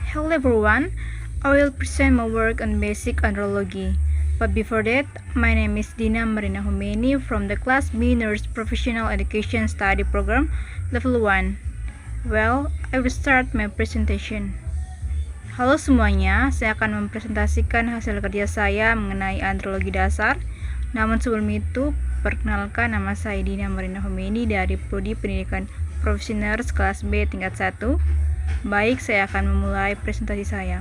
Hello everyone, I will present my work on basic andrology. But before that, my name is Dina Marina Humeni from the Class B Nurse Professional Education Study Program, Level 1. Well, I will start my presentation. Halo semuanya, saya akan mempresentasikan hasil kerja saya mengenai andrologi dasar. Namun sebelum itu, perkenalkan nama saya Dina Marina Humeni dari Prodi Pendidikan Profesional kelas B tingkat 1. Baik, saya akan memulai presentasi saya.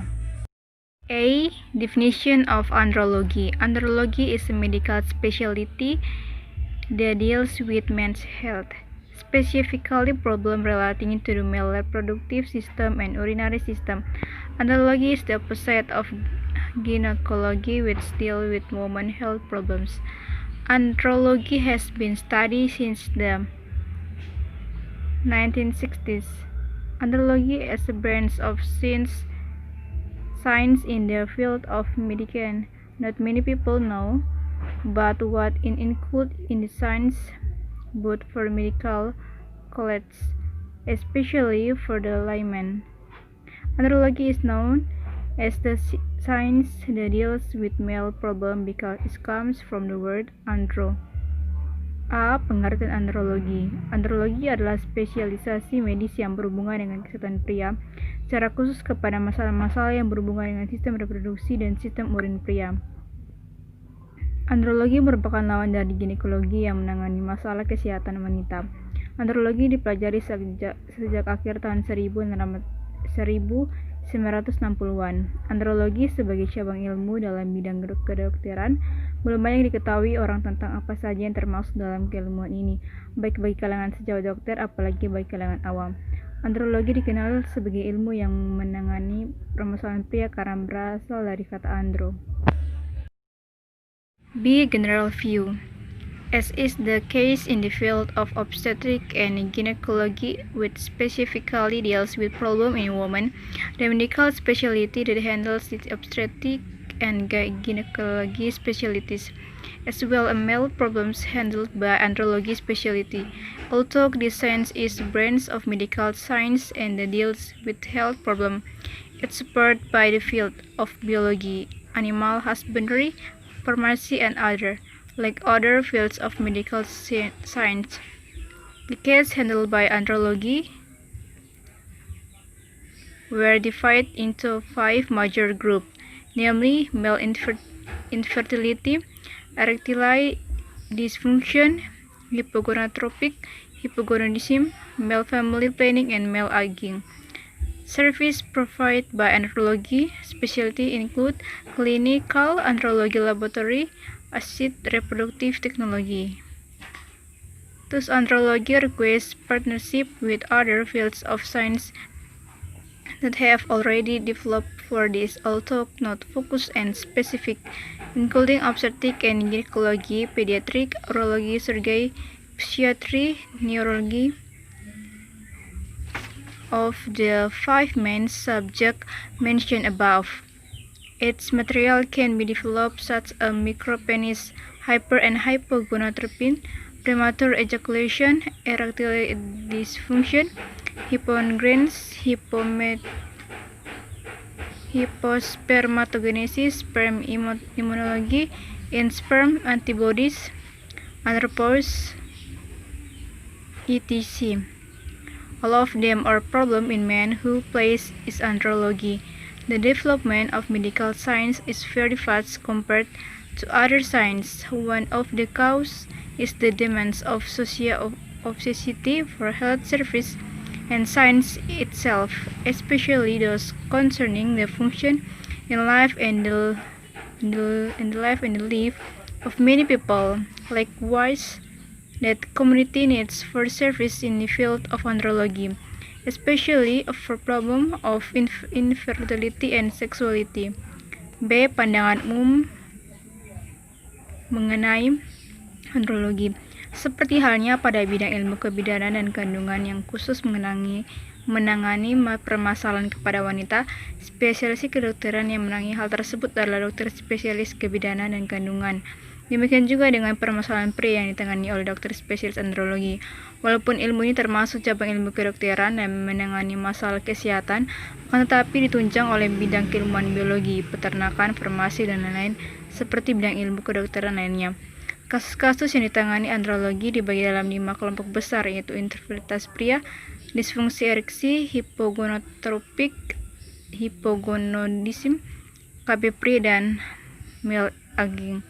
A. Definition of andrology. Andrology is a medical specialty that deals with men's health, specifically problems relating to the male reproductive system and urinary system. Andrology is the opposite of gynecology, which deals with women's health problems. Andrology has been studied since the 1960s. Andrology is a branch of science in the field of medicine. Not many people know, but what it includes in the science, both for medical colleagues, especially for the layman. Andrology is known as the science that deals with male problem because it comes from the word andro. A. Pengertian andrologi. Andrologi adalah spesialisasi medis yang berhubungan dengan kesehatan pria, secara khusus kepada masalah-masalah yang berhubungan dengan sistem reproduksi dan sistem urin pria. Andrologi merupakan lawan dari ginekologi yang menangani masalah kesehatan wanita. Andrologi dipelajari sejak akhir tahun 1960-an. Andrologi sebagai cabang ilmu dalam bidang kedokteran belum banyak diketahui orang tentang apa saja yang termasuk dalam keilmuan ini, baik bagi kalangan sejawat dokter apalagi bagi kalangan awam. Andrologi dikenal sebagai ilmu yang menangani permasalahan pria karena berasal dari kata andro. B. General view. As is the case in the field of obstetric and gynecology, which specifically deals with problems in women, the medical specialty that handles the obstetric and gynecology specialties, as well as male problems handled by andrology specialty. Although this science is a branch of medical science and that deals with health problems, it's supported by the field of biology, animal husbandry, pharmacy, and other. Like other fields of medical science, the cases handled by andrology were divided into 5 major groups, namely male infertility, erectile dysfunction, hypogonatropic, hypogonadism, male family planning, and male aging. Service provided by andrology specialty include clinical andrology laboratory, assisted reproductive technology. Thus, andrology requires partnership with other fields of science that have already developed for this, although not focused and specific, including obstetric and gynecology, pediatric, urology, surgery, psychiatry, neurology. Of the 5 main subjects mentioned above, its material can be developed such as micropenis, hyper and hypogonadotropin, premature ejaculation, erectile dysfunction, hyponegrins, hypospermatogenesis, sperm immunology, in sperm antibodies, andropause, etc. All of them are problems in men who place is andrology. The development of medical science is very fast compared to other science. One of the causes is the demands of society for health service and science itself, especially those concerning the function in life and the life of many people. Likewise, that community needs for service in the field of andrology, especially for problem of infertility and sexuality. B. Pandangan umum mengenai andrologi. Seperti halnya pada bidang ilmu kebidanan dan kandungan yang khusus menangani permasalahan kepada wanita, spesialis kedokteran yang menangani hal tersebut adalah dokter spesialis kebidanan dan kandungan. Demikian juga dengan permasalahan pria yang ditangani oleh dokter spesialis andrologi. Walaupun ilmu ini termasuk cabang ilmu kedokteran dan menangani masalah kesehatan, akan tetapi ditunjang oleh bidang keilmuan biologi, peternakan, farmasi, dan lain-lain seperti bidang ilmu kedokteran lainnya. Kasus-kasus yang ditangani andrologi dibagi dalam 5 kelompok besar, yaitu infertilitas pria, disfungsi ereksi, hipogonotropik, hipogonodisme, KB pria, dan male aging.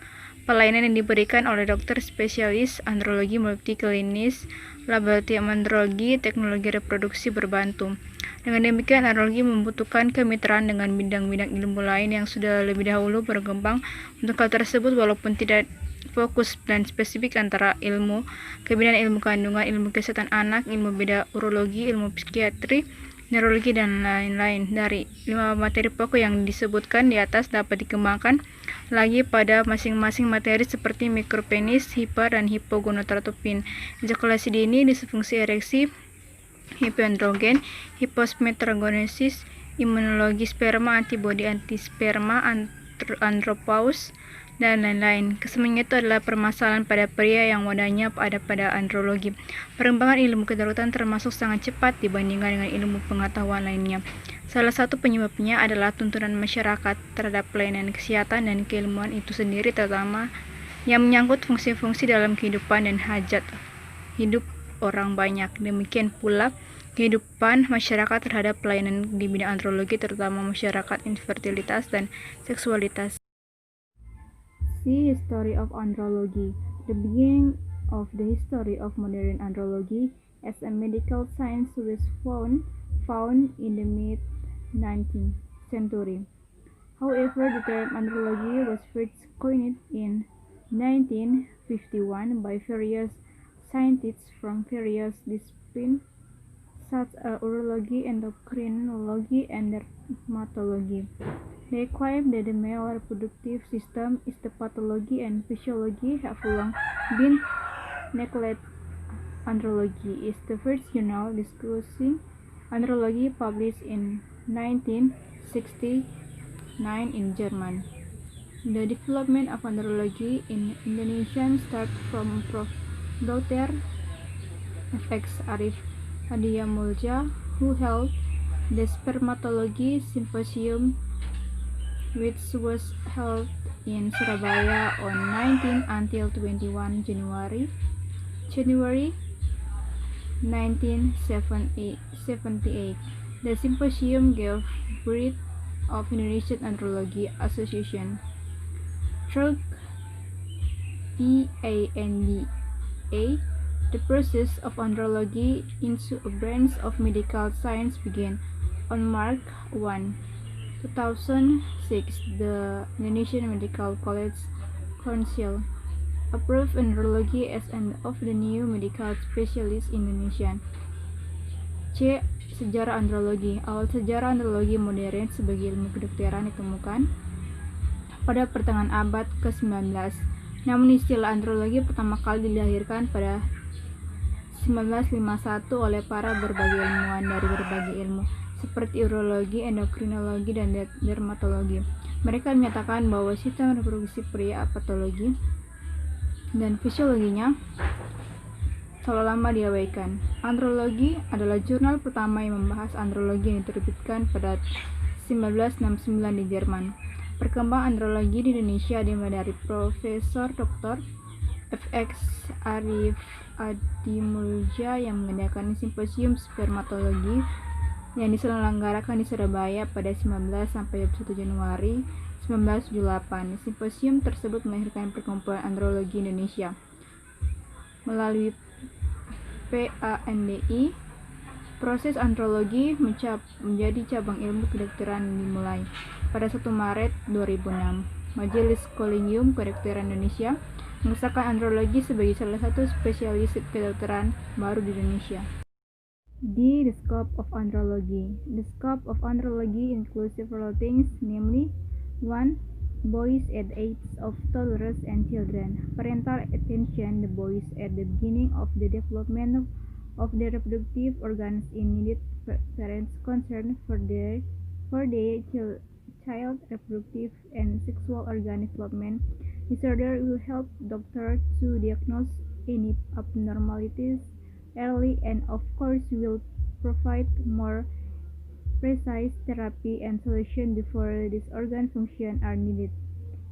Pelayanan yang diberikan oleh dokter spesialis andrologi meliputi klinis, laboratorium andrologi, teknologi reproduksi berbantu. Dengan demikian, andrologi membutuhkan kemitraan dengan bidang-bidang ilmu lain yang sudah lebih dahulu berkembang untuk hal tersebut, walaupun tidak fokus dan spesifik antara ilmu kebidanan, ilmu kandungan, ilmu kesehatan anak, ilmu beda urologi, ilmu psikiatri, neurologi, dan lain-lain. Dari 5 materi pokok yang disebutkan di atas dapat dikembangkan lagi pada masing-masing materi seperti mikropenis, hipa, dan hipogonadotropin. Ejakulasi dini, disfungsi ereksi, hipoandrogen, hipospermatogenesis, imunologi sperma, antibodi antisperma, andropause, dan lain-lain. Kesemuanya itu adalah permasalahan pada pria yang wadahnya ada pada andrologi. Perkembangan ilmu kedokteran termasuk sangat cepat dibandingkan dengan ilmu pengetahuan lainnya. Salah satu penyebabnya adalah tuntunan masyarakat terhadap pelayanan kesehatan dan keilmuan itu sendiri, terutama yang menyangkut fungsi-fungsi dalam kehidupan dan hajat hidup orang banyak. Demikian pula kehidupan masyarakat terhadap pelayanan di bidang andrologi, terutama masyarakat infertilitas dan seksualitas. See History of Andrology. The beginning of the history of modern andrology as a medical science was found in the mid-19th century. However, the term andrology was first coined in 1951 by various scientists from various disciplines such as urology, endocrinology, and dermatology. They claim that the male reproductive system is the pathology and physiology have long been neglected. Andrology is the first journal discussing andrology published in 1969 in German. The development of andrology in Indonesia started from Prof. Dr. F.X. Arif Hadiamulja, who held the Spermatology Symposium, which was held in Surabaya on 19 until 21 January 1978. The symposium gave birth of Indonesian Andrology Association. Through EANDA, the process of andrology into a branch of medical science began. On March 1, 2006, the Indonesian Medical College Council approved andrology as an of the new medical specialist in Indonesia. C. Sejarah andrologi. Awal sejarah andrologi modern sebagai ilmu kedokteran ditemukan pada pertengahan abad ke-19. Namun istilah andrologi pertama kali dilahirkan pada 1951 oleh para berbagai ilmuwan dari berbagai ilmu seperti urologi, endokrinologi, dan dermatologi. Mereka menyatakan bahwa sistem reproduksi pria, patologi, dan fisiologinya selalu lama diabaikan. Andrologi adalah jurnal pertama yang membahas andrologi yang diterbitkan pada 1969 di Jerman. Perkembangan andrologi di Indonesia dimulai dari Profesor Dr. F.X. Arif Adimulja yang mengadakan simposium spermatologi yang diselenggarakan di Surabaya pada 19 sampai 21 Januari 1978. Simposium tersebut melahirkan Perkumpulan Andrologi Indonesia. Melalui PANDI, proses andrologi menjadi cabang ilmu kedokteran yang dimulai pada 1 Maret 2006. Majelis Kolegium Kedokteran Indonesia mengesahkan andrologi sebagai salah satu spesialis kedokteran baru di Indonesia. The scope of andrology. The scope of andrology includes several things, namely 1. Boys at the age of toddlers and children. Parental attention. The boys at the beginning of the development of their reproductive organs in needed parents' concern for their child reproductive and sexual organ development. Disorder will help doctors to diagnose any abnormalities early and of course will provide more precise therapy and solution before these organ functions are needed.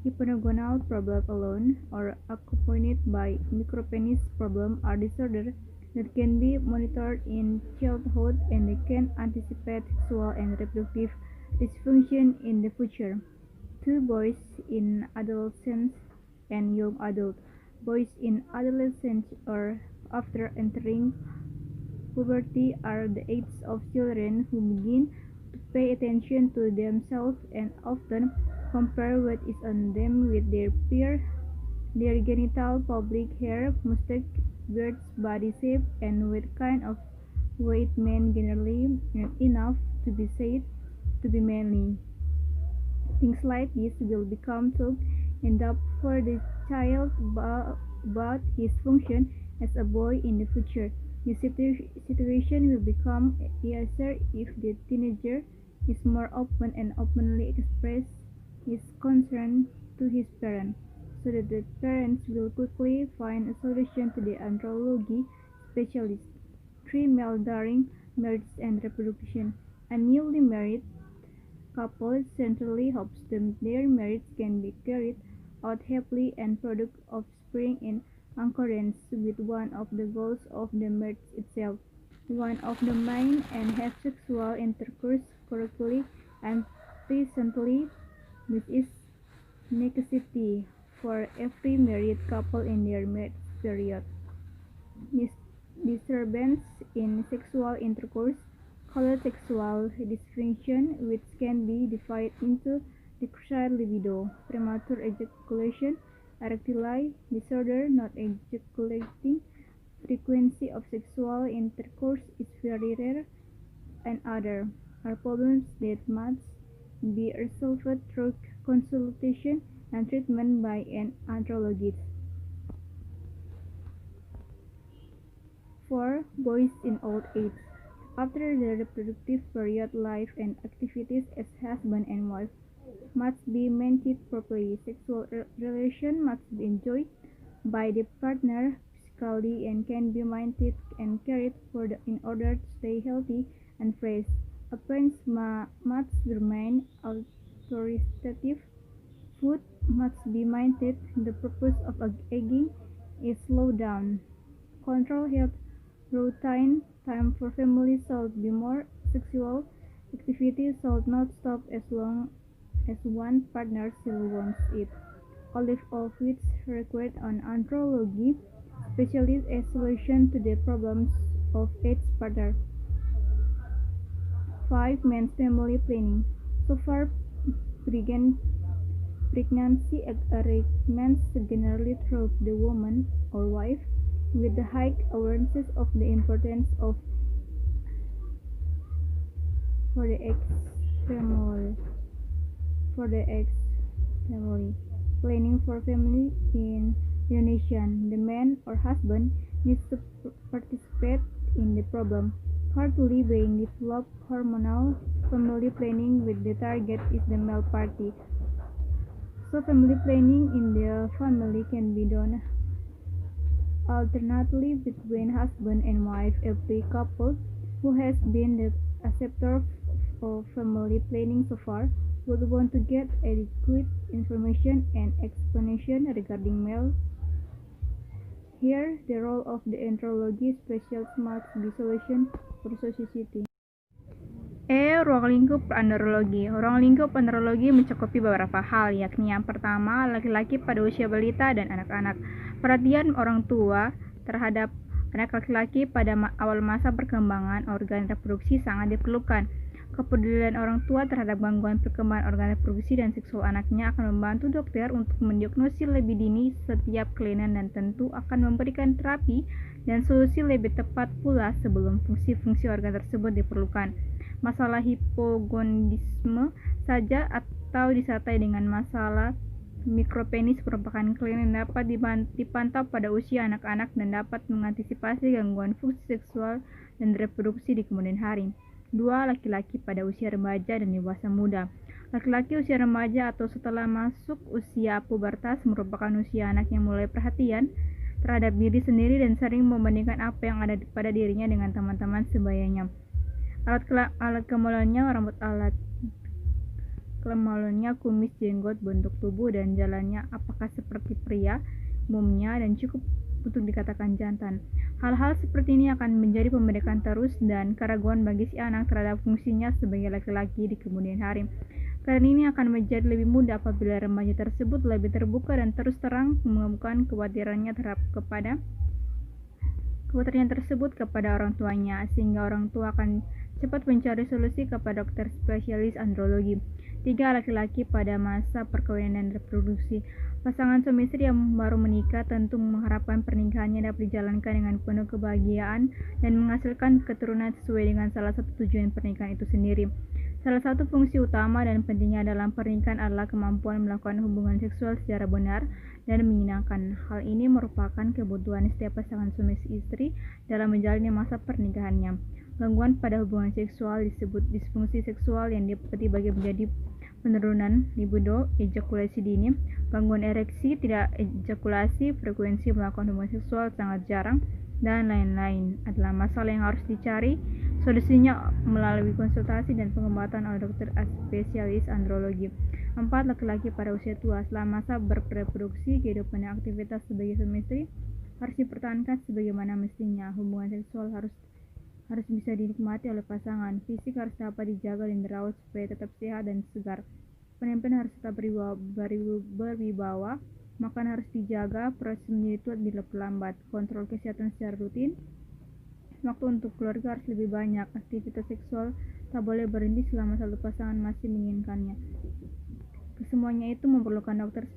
Hypogonal problem alone or accompanied by micropenis problem are disorders that can be monitored in childhood and they can anticipate sexual and reproductive dysfunction in the future. Two boys in adolescence and young adult. Boys in adolescence or after entering puberty are the age of children who begin to pay attention to themselves and often compare what is on them with their peers. Their genital, pubic hair, mustache, beards, body shape, and what kind of weight men generally enough to be said to be manly. Things like this will become talked in depth for the child about his function as a boy in the future. The situation will become easier if the teenager is more open and openly express his concern to his parents, so that the parents will quickly find a solution to the andrology specialist. 3. Male during marriage and reproduction. A newly married couple centrally hopes their marriage can be carried out happily and produce offspring in accordance with one of the goals of the marriage itself. One of the main and have sexual intercourse correctly and pleasantly. This is necessity for every married couple in their marriage period. Disturbance in sexual intercourse, called sexual dysfunction, which can be divided into decreased libido, premature ejaculation, erectile disorder, not ejaculating, frequency of sexual intercourse is very rare, and other are problems that must be resolved through consultation and treatment by an andrologist. 4. Boys in old age. After the reproductive period, life and activities as husband and wife must be maintained properly. Sexual relation must be enjoyed by the partner physically and can be maintained and carried in order to stay healthy and fresh. Appearance must remain authoritative. Food must be maintained. The purpose of aging is slow down. Control health routine. Time for family should be more. Sexual activity should not stop as long as one partner still wants it. All of which required an andrology specialist as solution to the problems of each partner. 5. Men's family planning. So far, pregnancy arrangements generally through the woman or wife with the high awareness of the importance of for the ex-family planning for family in Indonesia. The man or husband needs to participate in the problem. Partly being developed hormonal family planning with the target is the male party. So family planning in the family can be done alternately between husband and wife. Every couple who has been the acceptor of family planning so far would want to get adequate information and explanation regarding male. Here, the role of the andrology specialist must be solution for society. Ruang lingkup andrologi. Ruang lingkup andrologi mencakupi beberapa hal, yakni yang pertama, laki-laki pada usia balita dan anak-anak. Perhatian orang tua terhadap anak laki-laki pada awal masa perkembangan organ reproduksi sangat diperlukan. Kepedulian orang tua terhadap gangguan perkembangan organ reproduksi dan seksual anaknya akan membantu dokter untuk mendiagnosis lebih dini setiap kelainan dan tentu akan memberikan terapi dan solusi lebih tepat pula sebelum fungsi-fungsi organ tersebut diperlukan. Masalah hipogonadisme saja atau disertai dengan masalah mikropenis merupakan kelainan yang dapat dipantau pada usia anak-anak dan dapat mengantisipasi gangguan fungsi seksual dan reproduksi di kemudian hari. 2. Laki-laki pada usia remaja dan dewasa muda. Laki-laki usia remaja atau setelah masuk usia pubertas merupakan usia anak yang mulai perhatian terhadap diri sendiri dan sering membandingkan apa yang ada pada dirinya dengan teman-teman sebayanya. Alat kemaluannya, kumis, jenggot, bentuk tubuh, dan jalannya apakah seperti pria umumnya dan cukup untuk dikatakan jantan. Hal-hal seperti ini akan menjadi pembedakan terus dan keraguan bagi si anak terhadap fungsinya sebagai laki-laki di kemudian hari. Karena ini akan menjadi lebih mudah apabila remaja tersebut lebih terbuka dan terus terang mengemukakan kekhawatirannya tersebut kepada orang tuanya, sehingga orang tua akan cepat mencari solusi kepada dokter spesialis andrologi. 3. Laki-laki pada masa perkawinan dan reproduksi. Pasangan suami istri yang baru menikah tentu mengharapkan pernikahannya dapat dijalankan dengan penuh kebahagiaan dan menghasilkan keturunan sesuai dengan salah satu tujuan pernikahan itu sendiri. Salah satu fungsi utama dan pentingnya dalam pernikahan adalah kemampuan melakukan hubungan seksual secara benar dan menyenangkan. Hal ini merupakan kebutuhan setiap pasangan suami istri dalam menjalani masa pernikahannya. Gangguan pada hubungan seksual disebut disfungsi seksual yang dibagi menjadi penurunan libido, ejakulasi dini, gangguan ereksi, tidak ejakulasi, frekuensi melakukan hubungan seksual sangat jarang, dan lain-lain adalah masalah yang harus dicari solusinya melalui konsultasi dan pengobatan oleh dokter spesialis andrologi. 4. Laki-laki pada usia tua. Selama masa berreproduksi, kehidupan dan aktivitas sebagai suami istri harus dipertahankan sebagaimana mestinya. Hubungan seksual harus bisa dinikmati oleh pasangan. Fisik harus dapat dijaga dan dirawat supaya tetap sehat dan segar. Penampilan harus tetap berwibawa. Makan harus dijaga, proses menjadi tua diperlambat. Kontrol kesehatan secara rutin. Waktu untuk keluarga harus lebih banyak. Aktivitas seksual tak boleh berhenti selama satu pasangan masih menginginkannya. Kesemuanya itu memerlukan dokter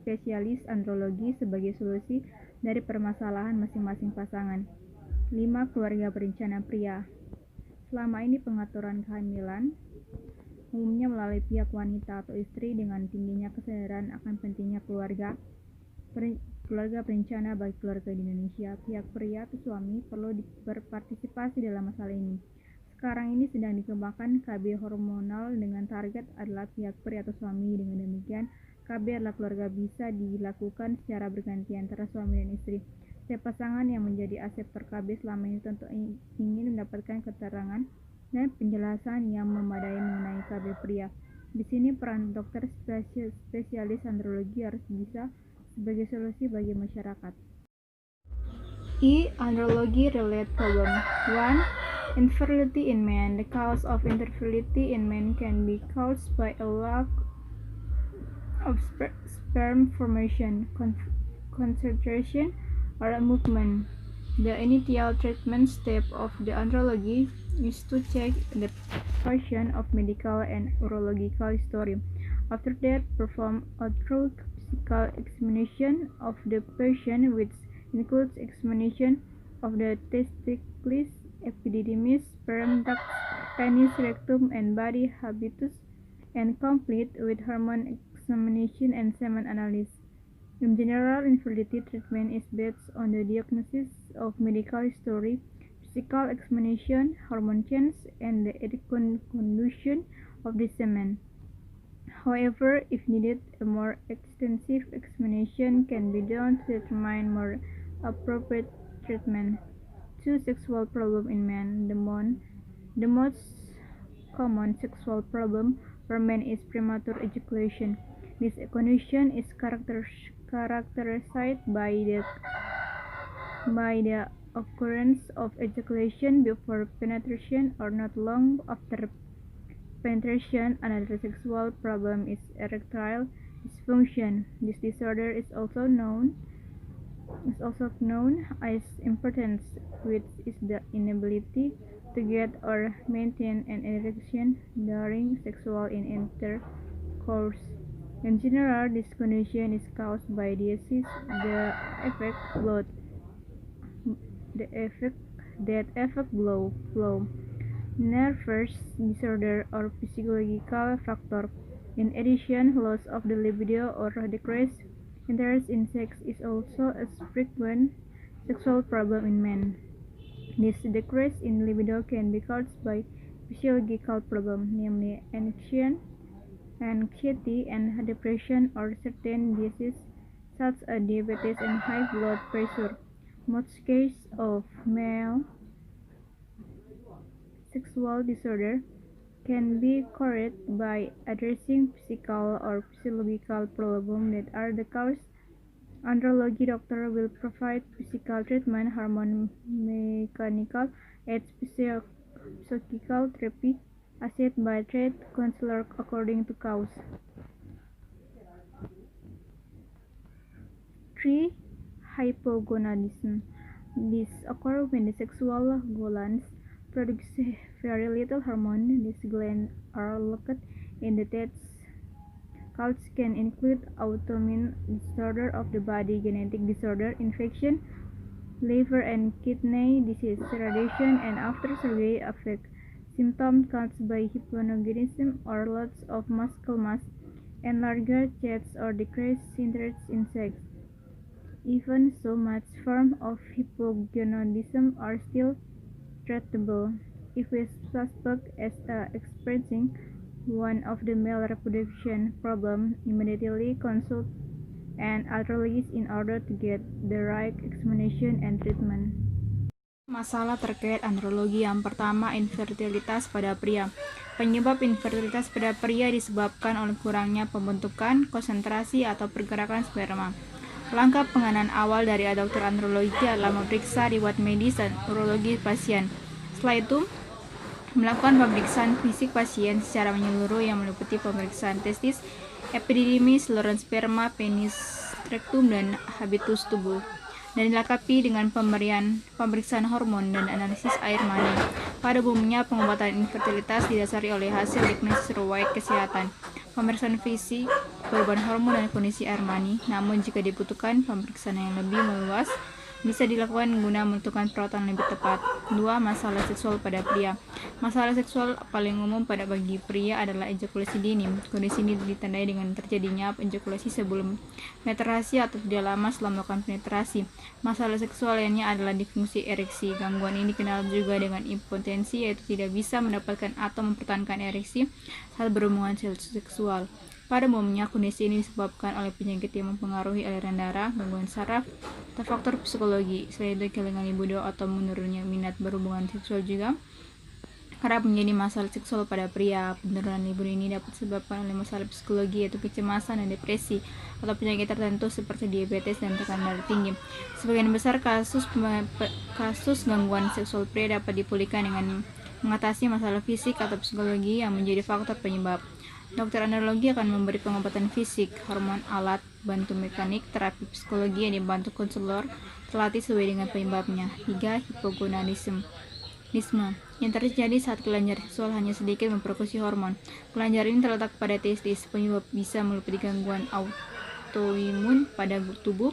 spesialis andrologi sebagai solusi dari permasalahan masing-masing pasangan. 5. Keluarga berencana pria. Selama ini pengaturan kehamilan umumnya melalui pihak wanita atau istri dengan tingginya kesadaran akan pentingnya keluarga berencana bagi keluarga di Indonesia. Pihak pria atau suami perlu berpartisipasi dalam masalah ini. Sekarang ini sedang dikembangkan KB hormonal dengan target adalah pihak pria atau suami. Dengan demikian, KB adalah keluarga bisa dilakukan secara bergantian antara suami dan istri. Setiap pasangan yang menjadi aseptor KB selama ini tentu ingin mendapatkan keterangan dan penjelasan yang memadai mengenai KB pria. Di sini peran dokter spesialis andrologi harus bisa sebagai solusi bagi masyarakat. Andrology related problem. 1. Infertility in men. The cause of infertility in men can be caused by a lack of sperm formation, concentration, or movement. The initial treatment step of the andrology is to check the patient of medical and urological history. After that, perform a thorough physical examination of the patient, which includes examination of the testicles, epididymis, sperm ducts, penis, rectum, and body habitus, and complete with hormone examination and semen analysis. In general, infertility treatment is based on the diagnosis of medical history, physical examination, hormone change, and the condition of the semen. However, if needed, a more extensive examination can be done to determine more appropriate treatment. 2. Sexual problem in men. The most common sexual problem for men is premature ejaculation. This condition is characterized by the occurrence of ejaculation before penetration or not long after penetration. Another sexual problem is erectile dysfunction. This disorder is also known as impotence, which is the inability to get or maintain an erection during sexual intercourse. In general, this condition is caused by disease that affect blood flow, nervous disorder, or physiological factor. In addition, loss of the libido or decreased interest in sex is also a frequent sexual problem in men. This decrease in libido can be caused by physiological problems, namely anxiety and depression, or certain diseases such as diabetes and high blood pressure. Most cases of male sexual disorder can be corrected by addressing physical or physiological problems that are the cause. Andrology doctor will provide physical treatment, hormone, mechanical, and psychological therapy, assessed by treat counselor according to cause. 3. Hypogonadism. This occurs when the sexual glands produce very little hormone. These glands are located in the teats. Causes can include autoimmune disorder of the body, genetic disorder, infection, liver and kidney disease, radiation, and after surgery effect. Symptoms caused by hypogonadism or loss of muscle mass, enlarged chest, or decreased interest in sex. Even so, much forms of hypogonadism are still treatable. If we suspect as experiencing one of the male reproduction problem, immediately consult an andrologist in order to get the right examination and treatment. Masalah terkait andrologi yang pertama, infertilitas pada pria. Penyebab infertilitas pada pria disebabkan oleh kurangnya pembentukan, konsentrasi, atau pergerakan sperma. Langkah penanganan awal dari dokter andrologi adalah memeriksa riwayat medis dan urologi pasien. Setelah itu, melakukan pemeriksaan fisik pasien secara menyeluruh yang meliputi pemeriksaan testis, epididymis, saluran sperma, penis, rektum, dan habitus tubuh, dan dilengkapi dengan pemeriksaan hormon dan analisis air mani. Pada umumnya, pengobatan infertilitas didasari oleh hasil diagnosis riwayat kesehatan, pemeriksaan fisik, perubahan hormon, dan kondisi air mani. Namun, jika dibutuhkan pemeriksaan yang lebih meluas, bisa dilakukan guna menentukan perawatan lebih tepat. 2. Masalah seksual pada pria. Masalah seksual paling umum bagi pria adalah ejakulasi dini. Kondisi ini ditandai dengan terjadinya ejakulasi sebelum penetrasi atau tidak lama setelah melakukan penetrasi. Masalah seksual lainnya adalah disfungsi ereksi. Gangguan ini dikenal juga dengan impotensi, yaitu tidak bisa mendapatkan atau mempertahankan ereksi saat berhubungan seksual. Pada umumnya, kondisi ini disebabkan oleh penyakit yang mempengaruhi aliran darah, gangguan saraf, atau faktor psikologi. Selain itu, kehilangan libido atau menurunnya minat berhubungan seksual juga kerap menjadi masalah seksual pada pria. Penurunan libido ini dapat disebabkan oleh masalah psikologi, yaitu kecemasan dan depresi, atau penyakit tertentu seperti diabetes dan tekanan darah tinggi. Sebagian besar kasus gangguan seksual pria dapat dipulihkan dengan mengatasi masalah fisik atau psikologi yang menjadi faktor penyebab. Dokter andrologi akan memberi pengobatan fisik, hormon, alat bantu mekanik, terapi psikologi yang dibantu konselor terlatih sesuai dengan penyebabnya. 3. Hipogonadisme. Yang terjadi saat kelenjar seksual hanya sedikit memproduksi hormon. Kelenjar ini terletak pada testis. Penyebab bisa meliputi gangguan autoimun pada tubuh,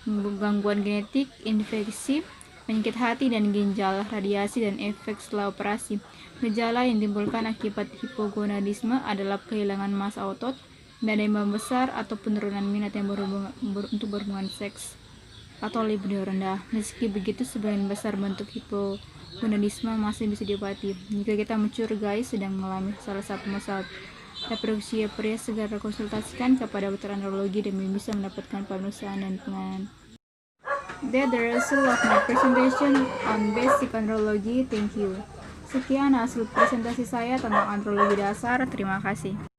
gangguan genetik, infeksi, penyakit hati dan ginjal, radiasi, dan efek setelah operasi. Gejala yang ditimbulkan akibat hipogonadisme adalah kehilangan massa otot, dada yang membesar, atau penurunan minat yang untuk berhubungan seks atau libido rendah. Meski begitu, sebagian besar bentuk hipogonadisme masih bisa diobati. Jika kita mencurigai sedang mengalami salah satu masalah reproduksi pria, segera konsultasikan kepada dokter andrologi demi bisa mendapatkan pemeriksaan dan penanganan. That's the result of my presentation on basic andrology. Thank you. Sekian hasil presentasi saya tentang andrologi dasar. Terima kasih.